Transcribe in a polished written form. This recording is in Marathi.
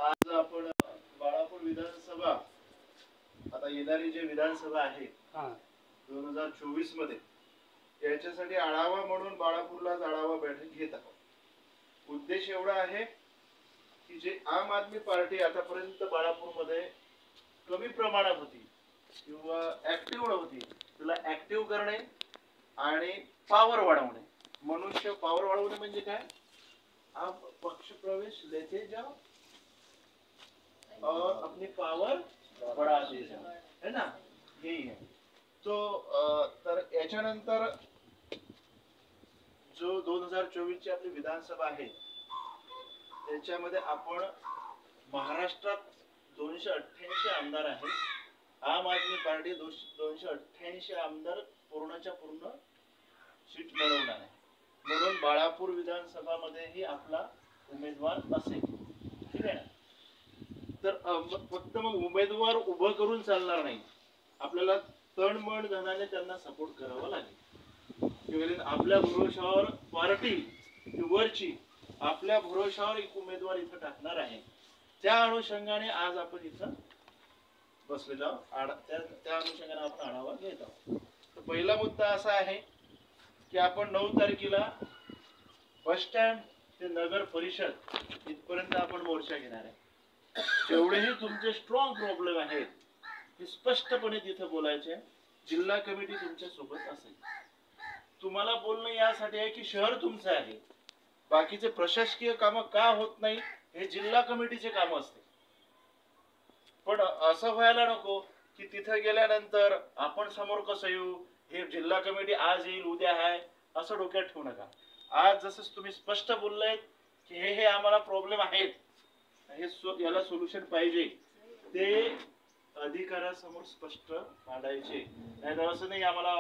आज आपण बाळापूर विधानसभा आता येणारी जी विधानसभा आहे 2024 मध्ये याच्यासाठी आढावा म्हणून बाळापूरला आढावा बैठक घेत आहोत। उद्देश एवढा आहे की जे आम आदमी पार्टी आतापर्यंत बाळापूर मध्ये कमी प्रमाणात होती किंवा ऍक्टिव्ह होती त्याला ऍक्टिव्ह करणे आणि पावर वाढवणे। मनुष्य पावर वाढवणे म्हणजे काय? आप पक्ष प्रवेश लेते जाओ और अपनी पावर बढ़ाते जाओ, है ना? यही है। तो तर याच्यानंतर जो 2024 ची आपली विधानसभा आहे त्याच्यामध्ये आपण महाराष्ट्रात 288 आमदार आहेत। आम आदमी पार्टी 288 आमदार पूर्णच्या पूर्ण सीट मिळवणार आहे, म्हणून बाळापूर विधानसभा मध्ये ही आपला उमेदवार असेल, ठीक आहे ना? तर फक्त मग उमेदवार उभं करून चालणार नाही, आपल्याला तळमळ धनाने त्यांना सपोर्ट करावा लागेल। आपल्या भरोशावर पार्टी वरची आपल्या भरोशावर एक उमेदवार इथं टाकणार आहे, त्या अनुषंगाने आज आपण इथं बसलेलो आहोत। त्या अनुषंगाने आपण आढावा घेत आहोत। तर पहिला मुद्दा असा आहे की आपण 9 तारखेला बस स्टँड ते नगर परिषद इथपर्यंत आपण मोर्चा घेणार आहे। जेवढेही तुमचे स्ट्रॉंग प्रॉब्लेम आहेत हे स्पष्टपणे तिथे बोलायचे। जिल्हा कमिटी तुमच्या सोबत असेल। तुम्हाला बोलणं यासाठी आहे की शहर तुमचं आहे, बाकीचे प्रशासकीय काम का होत नाही हे जिल्हा कमिटीचे काम असते। पण असं व्हायला नको की तिथे गेल्यानंतर आपण समोर कसं येऊ, हे जिल्हा कमिटी आज येईल उद्या आहे असं डोक्यात ठेवू नका। आज जसं तुम्ही स्पष्ट बोललाय की हे आम्हाला प्रॉब्लेम आहेत, हे याला सोल्युशन पाहिजे, ते अधिकाऱ्यासमोर स्पष्ट मांडायचे। नाही तर असं नाही आम्हाला